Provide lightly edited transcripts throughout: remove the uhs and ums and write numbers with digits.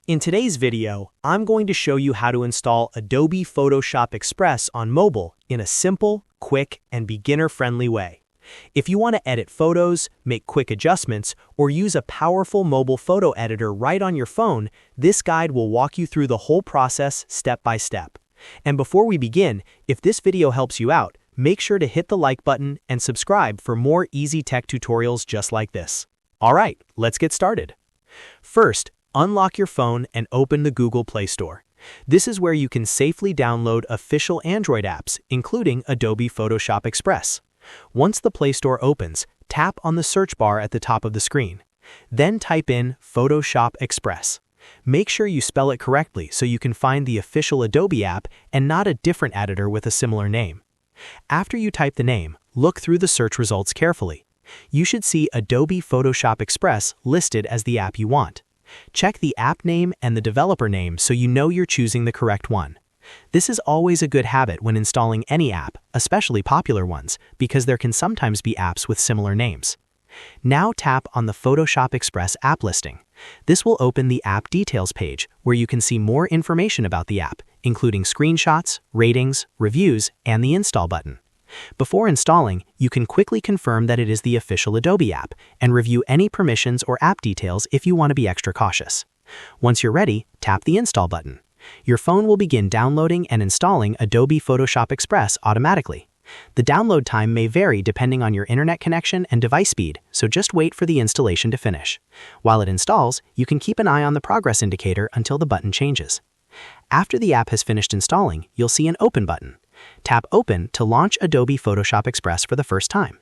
In today's video, I'm going to show you how to install Adobe Photoshop Express on mobile in a simple, quick, and beginner-friendly way. If you want to edit photos, make quick adjustments, or use a powerful mobile photo editor right on your phone, this guide will walk you through the whole process step by step. And before we begin, if this video helps you out, make sure to hit the like button and subscribe for more easy tech tutorials just like this. Alright, let's get started. First, unlock your phone and open the Google Play Store. This is where you can safely download official Android apps, including Adobe Photoshop Express. Once the Play Store opens, tap on the search bar at the top of the screen. Then type in Photoshop Express. Make sure you spell it correctly so you can find the official Adobe app and not a different editor with a similar name. After you type the name, look through the search results carefully. You should see Adobe Photoshop Express listed as the app you want. Check the app name and the developer name so you know you're choosing the correct one. This is always a good habit when installing any app, especially popular ones, because there can sometimes be apps with similar names. Now tap on the Photoshop Express app listing. This will open the app details page where you can see more information about the app, including screenshots, ratings, reviews, and the install button. Before installing, you can quickly confirm that it is the official Adobe app and review any permissions or app details if you want to be extra cautious. Once you're ready, tap the install button. Your phone will begin downloading and installing Adobe Photoshop Express automatically. The download time may vary depending on your internet connection and device speed, so just wait for the installation to finish. While it installs, you can keep an eye on the progress indicator until the button changes. After the app has finished installing, you'll see an Open button. Tap Open to launch Adobe Photoshop Express for the first time.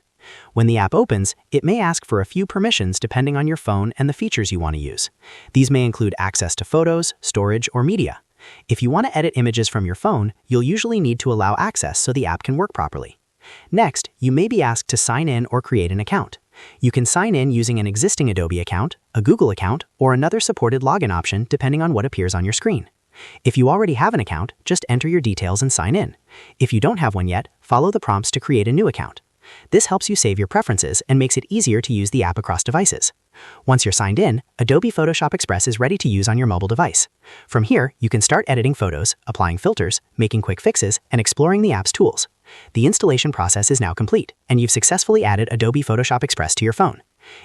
When the app opens, it may ask for a few permissions depending on your phone and the features you want to use. These may include access to photos, storage, or media. If you want to edit images from your phone, you'll usually need to allow access so the app can work properly. Next, you may be asked to sign in or create an account. You can sign in using an existing Adobe account, a Google account, or another supported login option depending on what appears on your screen. If you already have an account, just enter your details and sign in. If you don't have one yet, follow the prompts to create a new account. This helps you save your preferences and makes it easier to use the app across devices. Once you're signed in, Adobe Photoshop Express is ready to use on your mobile device. From here, you can start editing photos, applying filters, making quick fixes, and exploring the app's tools. The installation process is now complete, and you've successfully added Adobe Photoshop Express to your phone.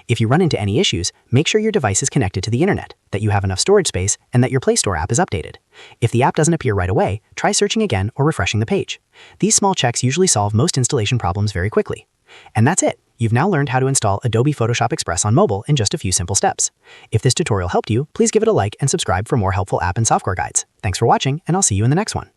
If you run into any issues, make sure your device is connected to the internet, that you have enough storage space, and that your Play Store app is updated. If the app doesn't appear right away, try searching again or refreshing the page. These small checks usually solve most installation problems very quickly. And that's it. You've now learned how to install Adobe Photoshop Express on mobile in just a few simple steps. If this tutorial helped you, please give it a like and subscribe for more helpful app and software guides. Thanks for watching, and I'll see you in the next one.